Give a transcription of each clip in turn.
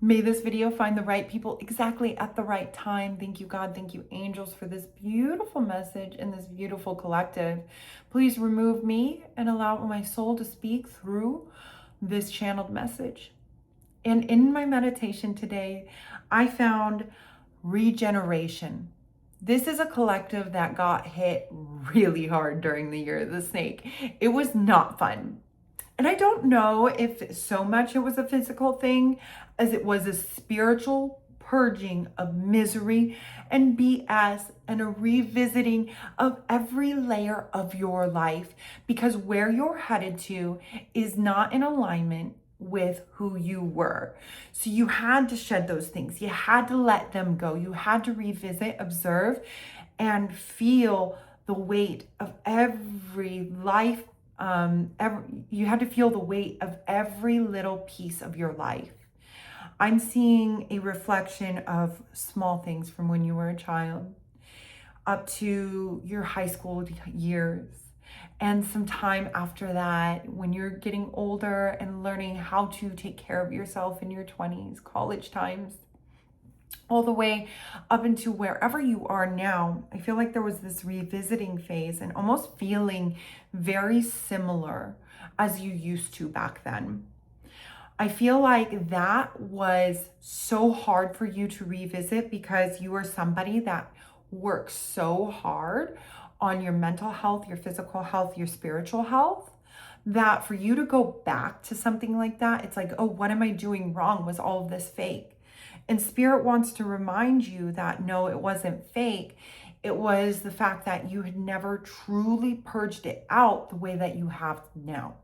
May this video find the right people exactly at the right time. Thank you, God. Thank you, angels, for this beautiful message and this beautiful collective. Please remove me and allow my soul to speak through this channeled message. And in my meditation today, I found regeneration. This is a collective that got hit really hard during the year of the snake. It was not fun. And I don't know if so much it was a physical thing as it was a spiritual purging of misery and BS and a revisiting of every layer of your life, because where you're headed to is not in alignment with who you were. So you had to shed those things. You had to let them go. You had to revisit, observe, and feel the weight of every life. You had to feel the weight of every little piece of your life. I'm seeing a reflection of small things from when you were a child up to your high school years, and some time after that when you're getting older and learning how to take care of yourself in your 20s, college times, all the way up into wherever you are now. I feel like there was this revisiting phase and almost feeling very similar as you used to back then. I feel like that was so hard for you to revisit because you are somebody that works so hard on your mental health, your physical health, your spiritual health, that for you to go back to something like that, it's like, oh, what am I doing wrong? Was all of this fake? And Spirit wants to remind you that no, it wasn't fake. It was the fact that you had never truly purged it out the way that you have now.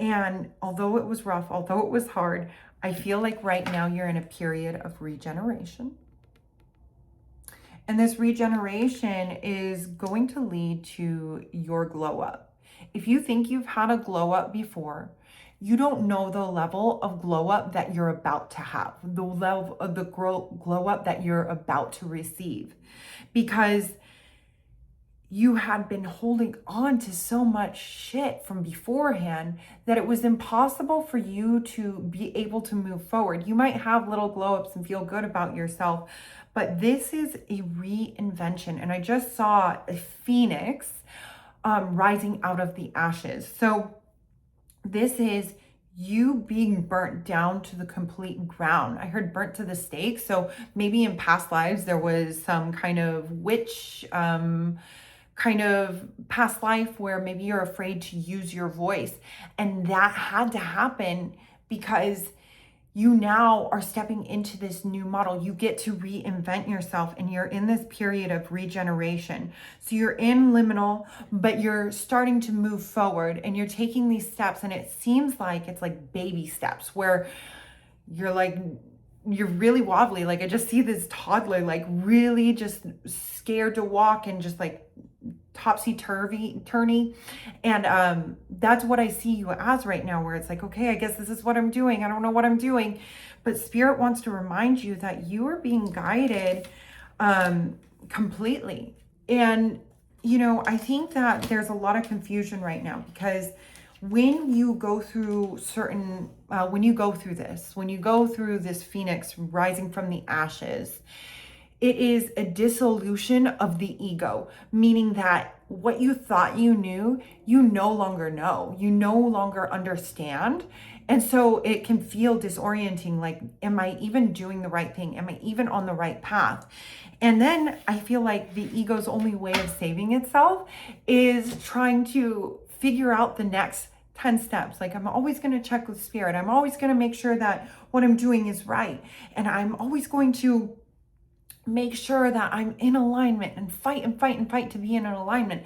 And although it was rough, although it was hard, I feel like right now you're in a period of regeneration. And this regeneration is going to lead to your glow up. If you think you've had a glow up before, you don't know the level of glow up that you're about to have, the level of the glow up that you're about to receive, because you had been holding on to so much shit from beforehand that it was impossible for you to be able to move forward. You might have little glow ups and feel good about yourself, but this is a reinvention. And I just saw a phoenix rising out of the ashes. So this is you being burnt down to the complete ground. I heard burnt to the stake. So maybe in past lives, there was some kind of witch, kind of past life where maybe you're afraid to use your voice. And that had to happen because you now are stepping into this new model. You get to reinvent yourself and you're in this period of regeneration. So you're in liminal, but you're starting to move forward and you're taking these steps, and it seems like it's like baby steps where you're really wobbly. Like I just see this toddler, like really just scared to walk and just like topsy-turvy. And that's what I see you as right now, where it's like, okay, I guess this is what I'm doing. I don't know what I'm doing. But Spirit wants to remind you that you are being guided completely. And, you know, I think that there's a lot of confusion right now because when you go through when you go through this phoenix rising from the ashes, it is a dissolution of the ego, meaning that what you thought you knew, you no longer know. You no longer understand. And so it can feel disorienting. Like, am I even doing the right thing? Am I even on the right path? And then I feel like the ego's only way of saving itself is trying to figure out the next 10 steps. Like, I'm always going to check with Spirit. I'm always going to make sure that what I'm doing is right. And I'm always going to make sure that I'm in alignment and fight and fight and fight to be in an alignment.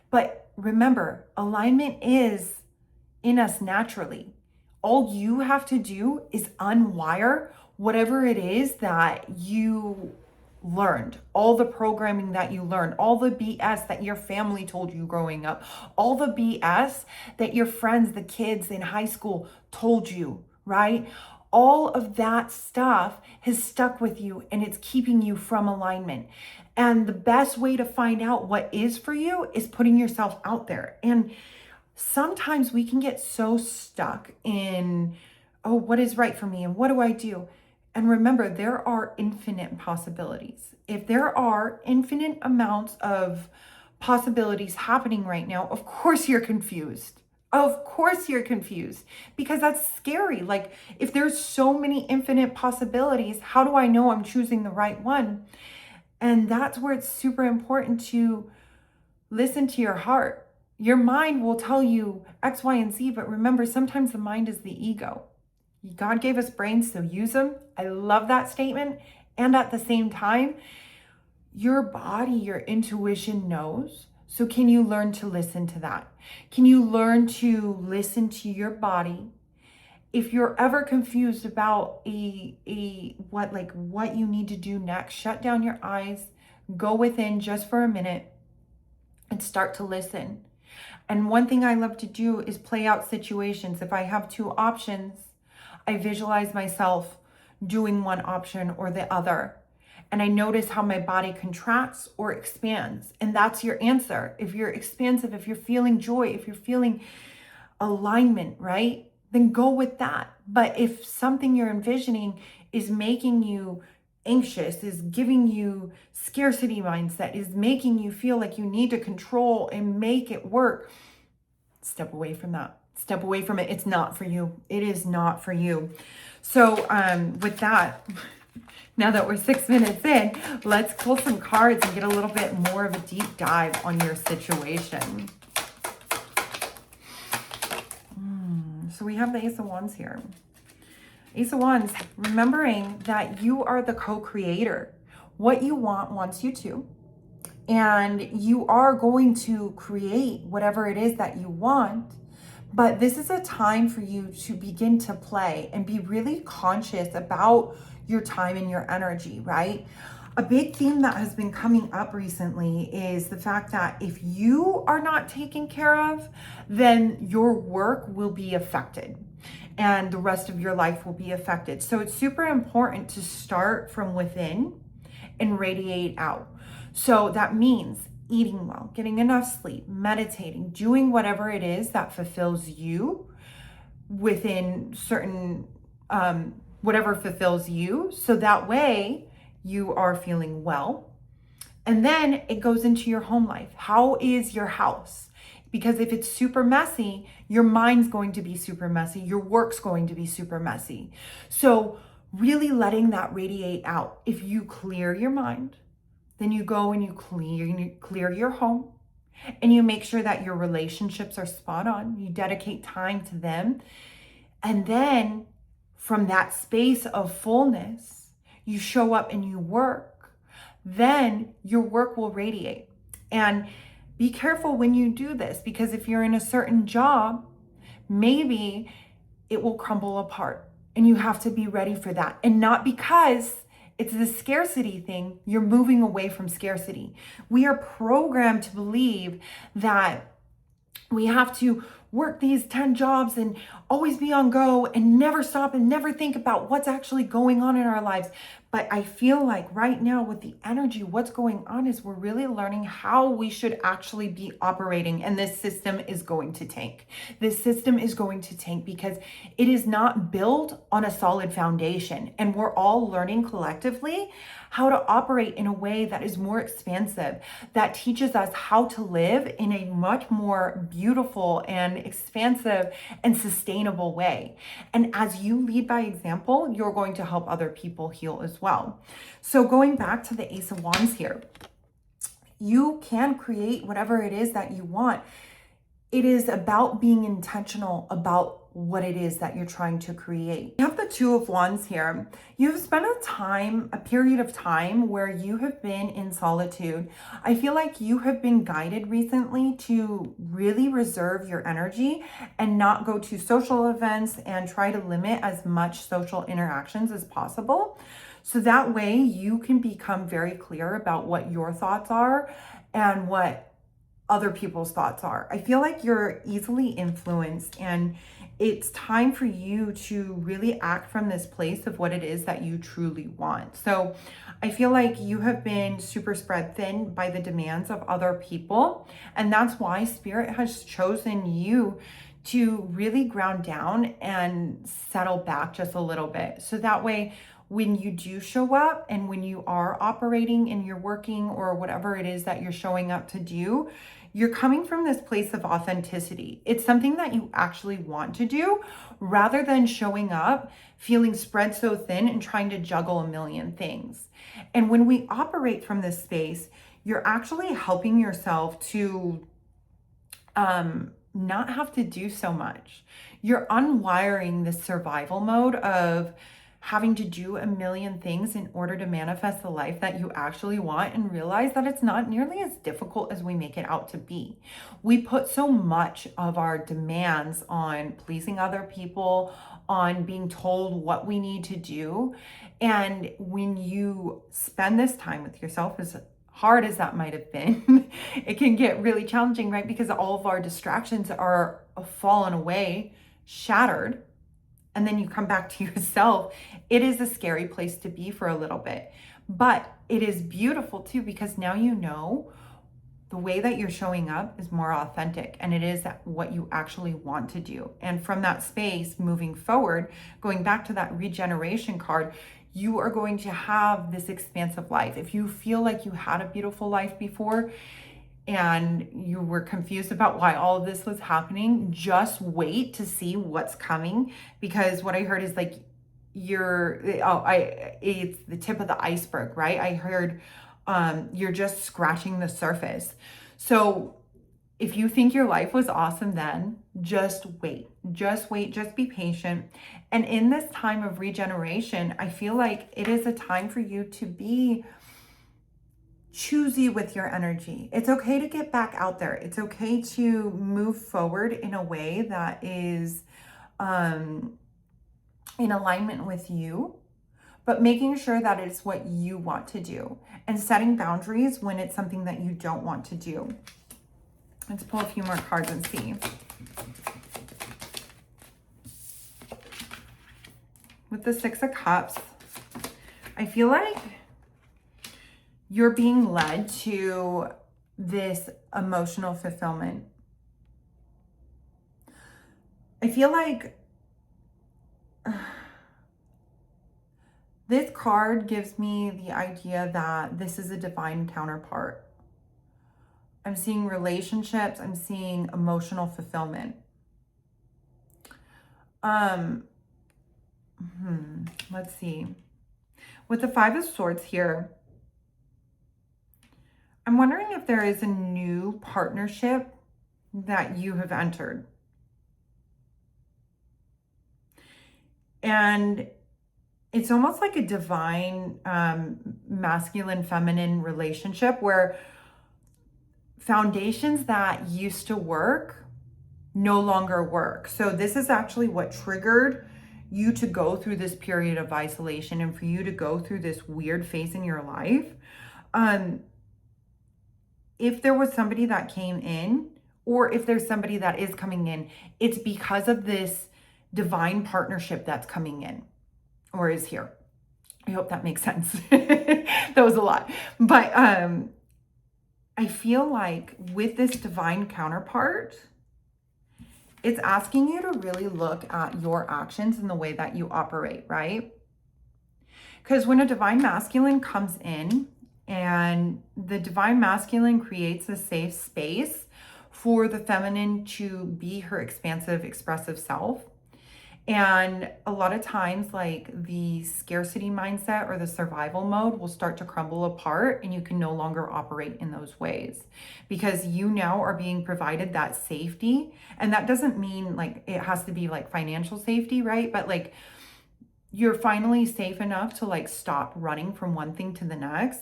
But remember, alignment is in us naturally. All you have to do is unwire whatever it is that you learned, all the programming that you learned, all the BS that your family told you growing up, all the BS that your friends, the kids in high school told you, right? All of that stuff has stuck with you and it's keeping you from alignment. And the best way to find out what is for you is putting yourself out there. And sometimes we can get so stuck in oh, what is right for me and what do I do? And remember, there are infinite possibilities. If there are infinite amounts of possibilities happening right now, of course you're confused. Of course you're confused because that's scary. Like, if there's so many infinite possibilities, how do I know I'm choosing the right one? And that's where it's super important to listen to your heart. Your mind will tell you X, Y, and Z, but remember, sometimes the mind is the ego. God gave us brains, so use them. I love that statement. And at the same time, your body, your intuition knows. So can you learn to listen to that? Can you learn to listen to your body? If you're ever confused about what you need to do next, shut down your eyes, go within just for a minute and start to listen. And one thing I love to do is play out situations. If I have two options, I visualize myself doing one option or the other. And I notice how my body contracts or expands. And that's your answer. If you're expansive, if you're feeling joy, if you're feeling alignment, right? Then go with that. But if something you're envisioning is making you anxious, is giving you scarcity mindset, is making you feel like you need to control and make it work, step away from that. Step away from it. It's not for you. It is not for you. So with that, now that we're 6 minutes in, let's pull some cards and get a little bit more of a deep dive on your situation. So we have the Ace of Wands here. Ace of Wands, remembering that you are the co-creator. What you want wants you to. And you are going to create whatever it is that you want. But this is a time for you to begin to play and be really conscious about your time and your energy, right? A big theme that has been coming up recently is the fact that if you are not taken care of, then your work will be affected and the rest of your life will be affected. So it's super important to start from within and radiate out. So that means eating well, getting enough sleep, meditating, doing whatever it is that fulfills you within certain, whatever fulfills you. So that way you are feeling well. And then it goes into your home life. How is your house? Because if it's super messy, your mind's going to be super messy. Your work's going to be super messy. So really letting that radiate out. If you clear your mind, then you go and you clear your home and you make sure that your relationships are spot on. You dedicate time to them. And then from that space of fullness, you show up and you work. Then your work will radiate. And be careful when you do this, because if you're in a certain job, maybe it will crumble apart and you have to be ready for that. And not because it's the scarcity thing, you're moving away from scarcity. We are programmed to believe that we have to work these 10 jobs and always be on go and never stop and never think about what's actually going on in our lives. But I feel like right now with the energy, what's going on is we're really learning how we should actually be operating. And this system is going to tank. This system is going to tank because it is not built on a solid foundation. And we're all learning collectively how to operate in a way that is more expansive, that teaches us how to live in a much more beautiful and expansive and sustainable way. And as you lead by example, you're going to help other people heal as well. So going back to the Ace of Wands here, you can create whatever it is that you want. It is about being intentional about what it is that you're trying to create. You have the Two of Wands here. You've spent a period of time where you have been in solitude. I feel like you have been guided recently to really reserve your energy and not go to social events and try to limit as much social interactions as possible. So that way you can become very clear about what your thoughts are and what other people's thoughts are. I feel like you're easily influenced, and it's time for you to really act from this place of what it is that you truly want. So I feel like you have been super spread thin by the demands of other people, and that's why Spirit has chosen you to really ground down and settle back just a little bit. So that way, when you do show up and when you are operating and you're working or whatever it is that you're showing up to do, you're coming from this place of authenticity. It's something that you actually want to do rather than showing up feeling spread so thin and trying to juggle a million things. And when we operate from this space, you're actually helping yourself to not have to do so much. You're unwiring the survival mode of having to do a million things in order to manifest the life that you actually want, and realize that it's not nearly as difficult as we make it out to be. We put so much of our demands on pleasing other people, on being told what we need to do. And when you spend this time with yourself, as hard as that might have been, it can get really challenging, right? Because all of our distractions are fallen away, shattered, and then you come back to yourself. It is a scary place to be for a little bit, but it is beautiful too, because now you know the way that you're showing up is more authentic, and it is what you actually want to do. And from that space, moving forward, going back to that regeneration card, you are going to have this expansive life. If you feel like you had a beautiful life before and you were confused about why all of this was happening, just wait to see what's coming. Because what I heard is like, it's the tip of the iceberg, right? I heard you're just scratching the surface. So if you think your life was awesome then, just wait, just be patient. And in this time of regeneration, I feel like it is a time for you to be choosy with your energy. It's okay to get back out there. It's okay to move forward in a way that is in alignment with you, but making sure that it's what you want to do, and setting boundaries when it's something that you don't want to do. Let's pull a few more cards and see. With the Six of Cups, I feel like you're being led to this emotional fulfillment. I feel like this card gives me the idea that this is a divine counterpart. I'm seeing relationships. I'm seeing emotional fulfillment. Let's see. With the Five of Swords here, I'm wondering if there is a new partnership that you have entered. And it's almost like a divine masculine feminine relationship where foundations that used to work no longer work. So this is actually what triggered you to go through this period of isolation and for you to go through this weird phase in your life. If there was somebody that came in, or if there's somebody that is coming in, it's because of this divine partnership that's coming in or is here. I hope that makes sense. That was a lot. But I feel like with this divine counterpart, it's asking you to really look at your actions and the way that you operate, right? Because when a divine masculine comes in, and the divine masculine creates a safe space for the feminine to be her expansive, expressive self. And a lot of times, like, the scarcity mindset or the survival mode will start to crumble apart, and you can no longer operate in those ways because you now are being provided that safety. And that doesn't mean like it has to be like financial safety, right? But like, you're finally safe enough to like stop running from one thing to the next.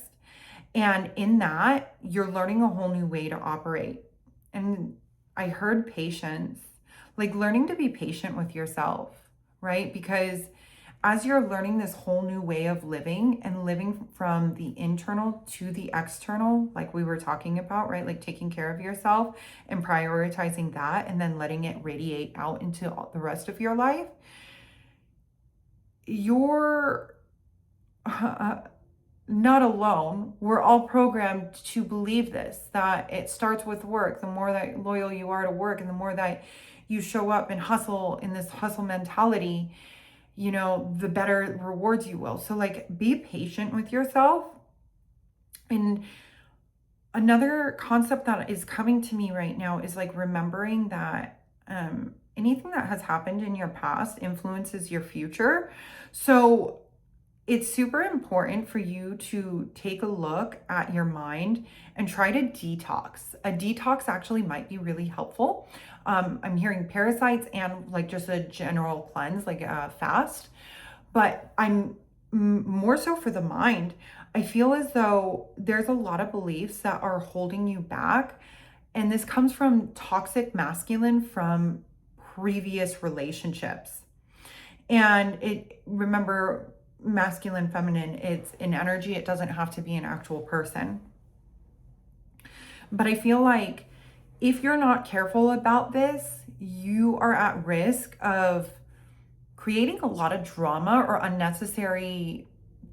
And in that, you're learning a whole new way to operate. And I heard patience, like learning to be patient with yourself, right? Because as you're learning this whole new way of living and living from the internal to the external, like we were talking about, right? Like taking care of yourself and prioritizing that and then letting it radiate out into the rest of your life, you're not alone. We're all programmed to believe this, that it starts with work. The more that loyal you are to work and the more that you show up and hustle in this hustle mentality, you know, the better rewards you will. So like be patient with yourself. And another concept that is coming to me right now is like remembering that anything that has happened in your past influences your future. So it's super important for you to take a look at your mind and try to detox. A detox actually might be really helpful. I'm hearing parasites and like just a general cleanse, like a fast, but I'm more so for the mind. I feel as though there's a lot of beliefs that are holding you back. And this comes from toxic masculine from previous relationships. And remember, masculine, feminine, it's an energy. It doesn't have to be an actual person. But I feel like if you're not careful about this, you are at risk of creating a lot of drama or unnecessary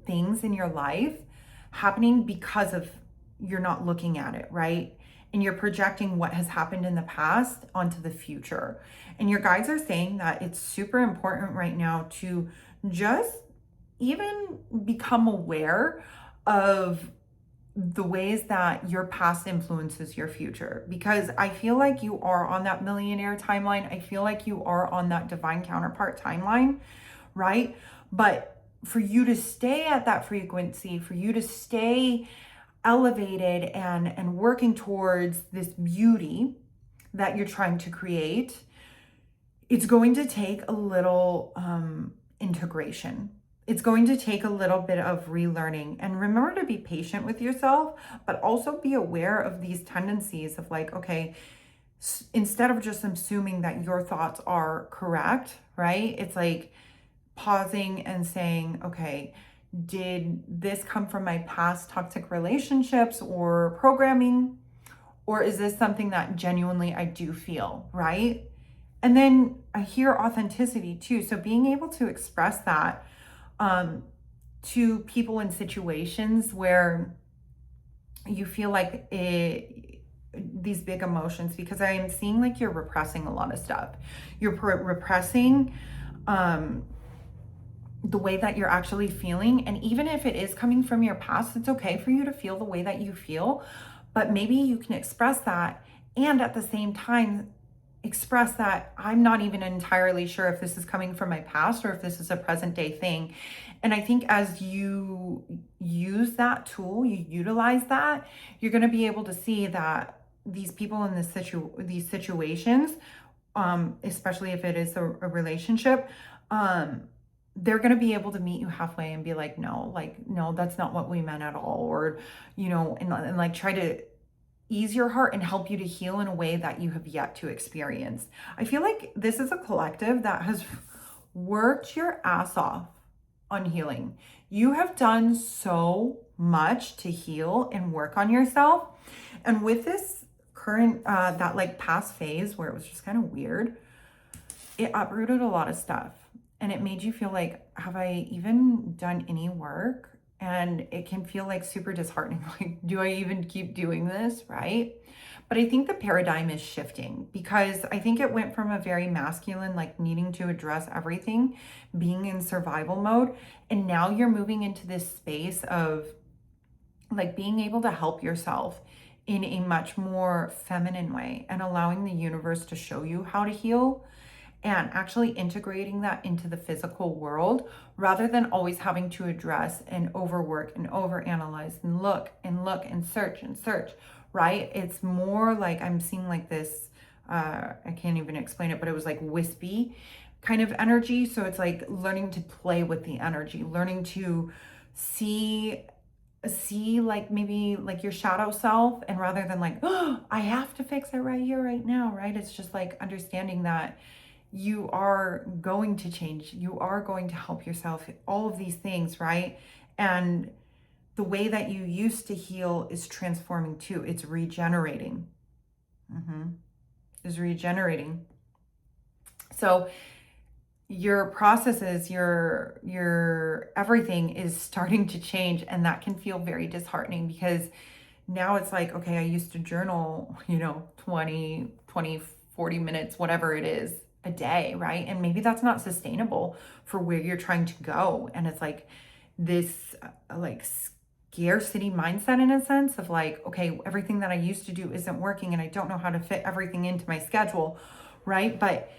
things in your life happening because of you're not looking at it, right? And you're projecting what has happened in the past onto the future. And your guides are saying that it's super important right now to just even become aware of the ways that your past influences your future, because I feel like you are on that millionaire timeline. I feel like you are on that divine counterpart timeline, right? But for you to stay at that frequency, for you to stay elevated and working towards this beauty that you're trying to create, it's going to take a little integration. It's going to take a little bit of relearning. And remember to be patient with yourself, but also be aware of these tendencies of like, okay, instead of just assuming that your thoughts are correct, right? It's like pausing and saying, okay, did this come from my past toxic relationships or programming? Or is this something that genuinely I do feel, right? And then I hear authenticity too. So being able to express that to people in situations where you feel like these big emotions, because I am seeing like you're repressing a lot of stuff. You're repressing the way that you're actually feeling. And even if it is coming from your past, it's okay for you to feel the way that you feel, but maybe you can express that. And at the same time, express that I'm not even entirely sure if this is coming from my past or if this is a present day thing. And I think as you use that tool, you utilize that, you're going to be able to see that these people in these situations, especially if it is a relationship, they're going to be able to meet you halfway and be like, no, that's not what we meant at all. Or, you know, and like try to ease your heart and help you to heal in a way that you have yet to experience. I feel like this is a collective that has worked your ass off on healing. You have done so much to heal and work on yourself. And with this current, that like past phase where it was just kind of weird, it uprooted a lot of stuff. And it made you feel like, have I even done any work? And it can feel like super disheartening. Like, do I even keep doing this, right? But I think the paradigm is shifting, because I think it went from a very masculine, like needing to address everything, being in survival mode. And now you're moving into this space of like being able to help yourself in a much more feminine way and allowing the universe to show you how to heal, and actually integrating that into the physical world rather than always having to address and overwork and overanalyze and look and search, right? It's more like I'm seeing like this, I can't even explain it, but it was like wispy kind of energy. So it's like learning to play with the energy, learning to see like maybe like your shadow self, and rather than like, oh, I have to fix it right here, right now, right? It's just like understanding that you are going to change, you are going to help yourself, all of these things, right? And the way that you used to heal is transforming too. It's regenerating. Is regenerating. So your processes, your everything is starting to change, and that can feel very disheartening, because now it's like, okay, I used to journal, 20, 24 40 minutes, whatever it is a day, right? And maybe that's not sustainable for where you're trying to go. And it's like this like scarcity mindset in a sense of like, okay, everything that I used to do isn't working and I don't know how to fit everything into my schedule, right? But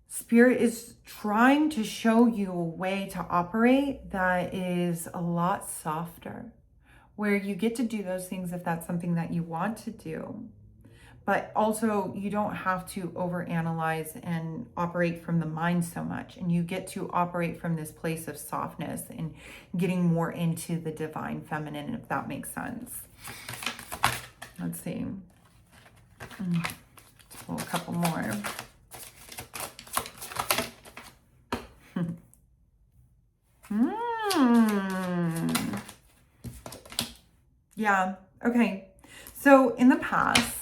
Spirit is trying to show you a way to operate that is a lot softer, where you get to do those things if that's something that you want to do. But also, you don't have to overanalyze and operate from the mind so much. And you get to operate from this place of softness and getting more into the divine feminine, if that makes sense. Let's see. Let's pull a couple more. Yeah, okay. So in the past,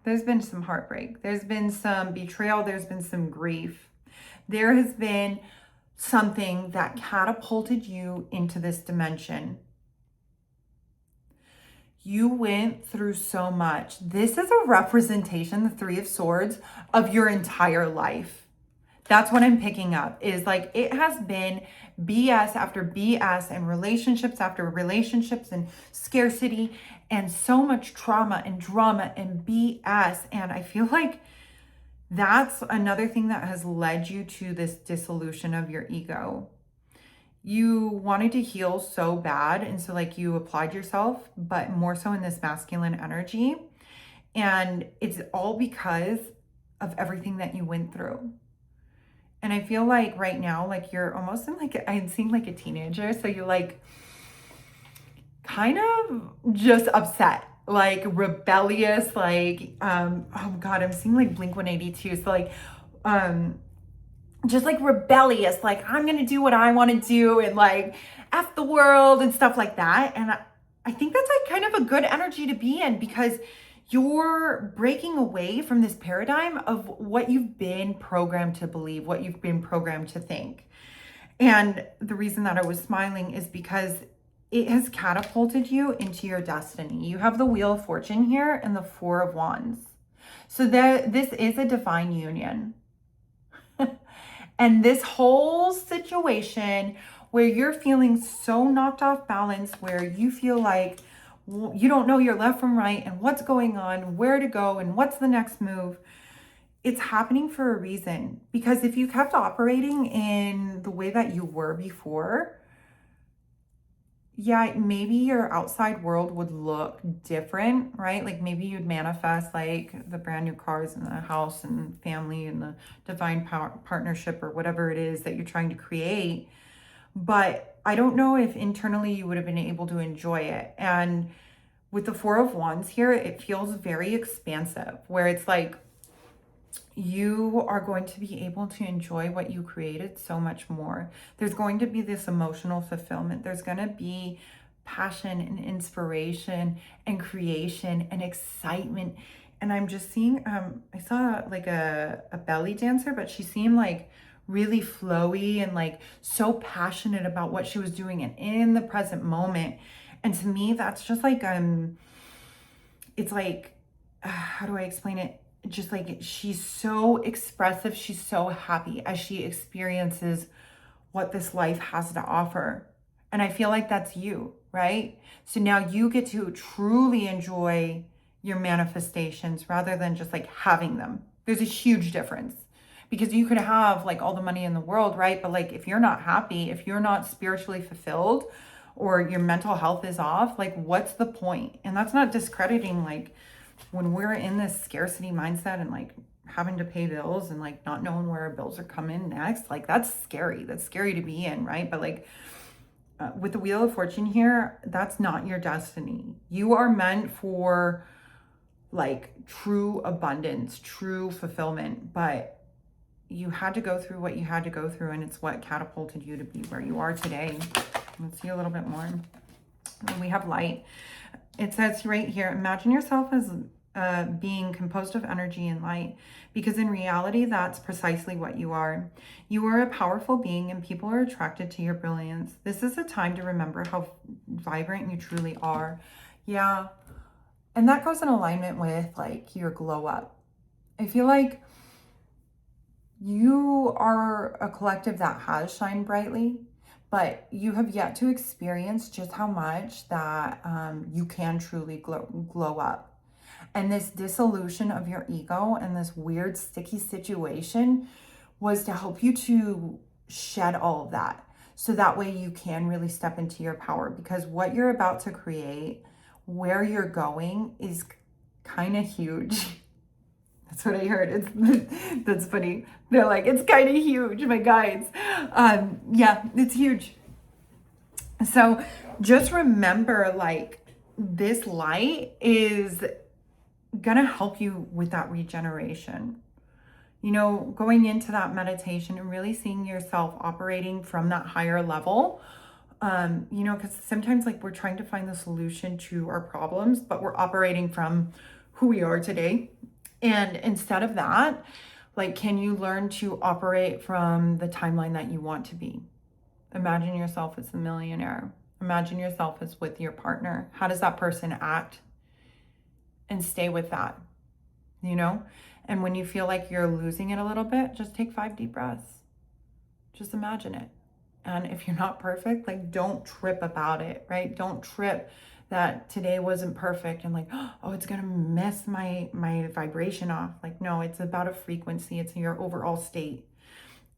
there's been some heartbreak. There's been some betrayal. There's been some grief. There has been something that catapulted you into this dimension. You went through so much. This is a representation, the Three of Swords, of your entire life. That's what I'm picking up, is like it has been BS after BS and relationships after relationships and scarcity and so much trauma and drama and BS. And I feel like that's another thing that has led you to this dissolution of your ego. You wanted to heal so bad. And so like you applied yourself, but more so in this masculine energy. And it's all because of everything that you went through. And I feel like right now, like you're almost in like, I'm seeing like a teenager. So you're like kind of just upset, like rebellious, like, oh God, I'm seeing like Blink-182. So like, just like rebellious, like I'm going to do what I want to do and like F the world and stuff like that. And I think that's like kind of a good energy to be in, because you're breaking away from this paradigm of what you've been programmed to believe, what you've been programmed to think. And the reason that I was smiling is because it has catapulted you into your destiny. You have the Wheel of Fortune here and the Four of Wands. So this is a divine union. And this whole situation where you're feeling so knocked off balance, where you feel like you don't know your left from right and what's going on, where to go and what's the next move. It's happening for a reason, because if you kept operating in the way that you were before, yeah, maybe your outside world would look different, right? Like maybe you'd manifest like the brand new cars and the house and family and the divine partnership or whatever it is that you're trying to create. But I don't know if internally you would have been able to enjoy it. And with the Four of Wands here, it feels very expansive, where it's like you are going to be able to enjoy what you created so much more. There's going to be this emotional fulfillment. There's going to be passion and inspiration and creation and excitement. And I'm just seeing, I saw like a belly dancer, but she seemed like really flowy and like so passionate about what she was doing and in the present moment. And to me, that's just like, it's like, how do I explain it? Just like she's so expressive, she's so happy as she experiences what this life has to offer. And I feel like that's you, right? So now you get to truly enjoy your manifestations rather than just like having them. There's a huge difference, because you could have like all the money in the world, right? But like if you're not happy, if you're not spiritually fulfilled, or your mental health is off, like what's the point? And that's not discrediting like when we're in this scarcity mindset and like having to pay bills and like not knowing where our bills are coming next, like that's scary. That's scary to be in, right? But like with the Wheel of Fortune here, that's not your destiny. You are meant for like true abundance, true fulfillment, but you had to go through what you had to go through, and it's what catapulted you to be where you are today. Let's see a little bit more. We have light. It says right here, imagine yourself as being composed of energy and light, because in reality, that's precisely what you are. You are a powerful being and people are attracted to your brilliance. This is a time to remember how vibrant you truly are. Yeah. And that goes in alignment with like your glow up. I feel like you are a collective that has shined brightly, but you have yet to experience just how much that you can truly glow up. And this dissolution of your ego and this weird sticky situation was to help you to shed all of that. So that way you can really step into your power, because what you're about to create, where you're going, is kind of huge. That's what I heard. That's funny. They're like, it's kind of huge, my guides. Yeah, it's huge. So just remember, like, this light is gonna help you with that regeneration. You know, going into that meditation and really seeing yourself operating from that higher level. You know, because sometimes, like, we're trying to find the solution to our problems, but we're operating from who we are today. And instead of that, like, can you learn to operate from the timeline that you want to be? Imagine yourself as a millionaire. Imagine yourself as with your partner. How does that person act? And stay with that, you know? And when you feel like you're losing it a little bit, just take 5 deep breaths. Just imagine it. And if you're not perfect, like, don't trip about it, right? Don't trip that today wasn't perfect and like, oh, it's gonna mess my vibration off. Like, no, it's about a frequency. It's your overall state.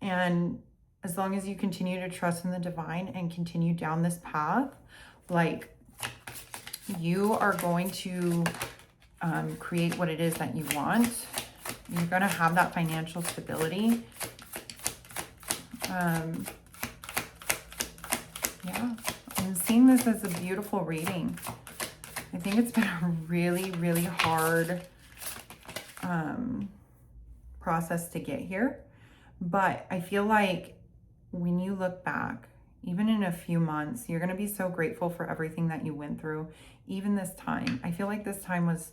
And as long as you continue to trust in the divine and continue down this path, like, you are going to create what it is that you want. You're gonna have that financial stability. Yeah, I'm seeing this as a beautiful reading. I think it's been a really, really hard process to get here. But I feel like when you look back, even in a few months, you're going to be so grateful for everything that you went through. Even this time, I feel like this time was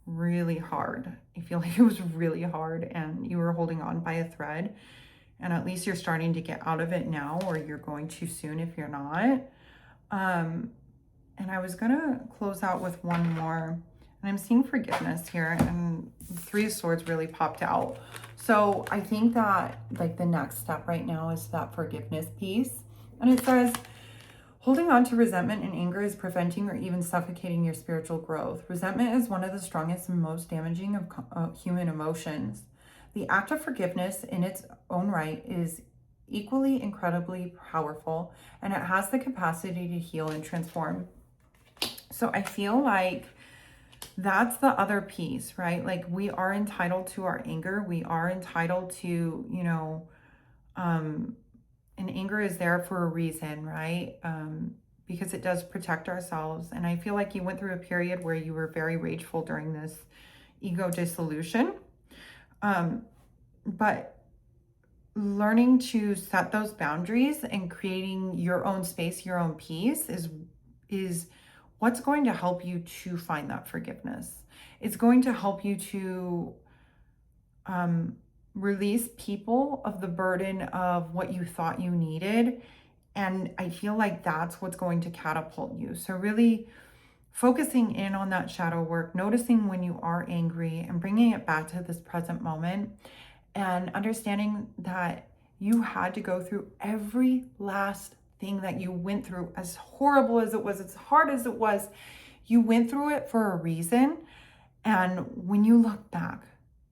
really hard. I feel like it was really hard and you were holding on by a thread. And at least you're starting to get out of it now, or you're going to soon if you're not. And I was gonna close out with one more, and I'm seeing forgiveness here, and 3 of Swords really popped out. So I think that, like, the next step right now is that forgiveness piece. And it says, holding on to resentment and anger is preventing or even suffocating your spiritual growth. Resentment is one of the strongest and most damaging of human emotions. The act of forgiveness in its own right is equally incredibly powerful, and it has the capacity to heal and transform. So I feel like that's the other piece, right? Like, we are entitled to our anger. We are entitled to, you know, and anger is there for a reason, right? Because it does protect ourselves. And I feel like you went through a period where you were very rageful during this ego dissolution. But learning to set those boundaries and creating your own space, your own peace is what's going to help you to find that forgiveness. It's going to help you to release people of the burden of what you thought you needed. And I feel like that's what's going to catapult you. So really focusing in on that shadow work, noticing when you are angry and bringing it back to this present moment, and understanding that you had to go through every last thing that you went through, as horrible as it was, as hard as it was. You went through it for a reason. And when you look back,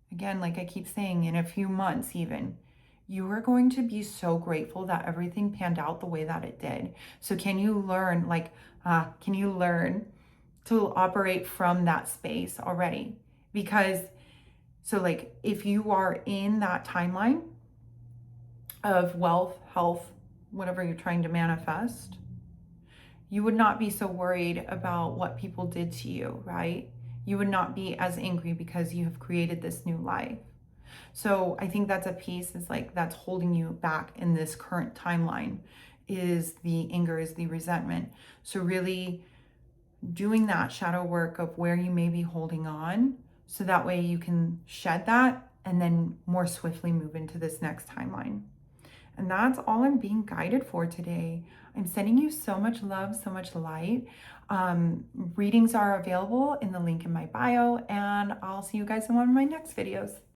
again, like I keep saying, in a few months even, you are going to be so grateful that everything panned out the way that it did. So can you learn, can you learn to operate from that space already? Because, so like, if you are in that timeline of wealth, health, whatever you're trying to manifest, you would not be so worried about what people did to you, right? You would not be as angry because you have created this new life. So I think that's a piece, is like, that's holding you back in this current timeline, is the anger, is the resentment. So really doing that shadow work of where you may be holding on, so that way you can shed that and then more swiftly move into this next timeline. And that's all I'm being guided for today. I'm sending you so much love, so much light. Readings are available in the link in my bio, and I'll see you guys in one of my next videos.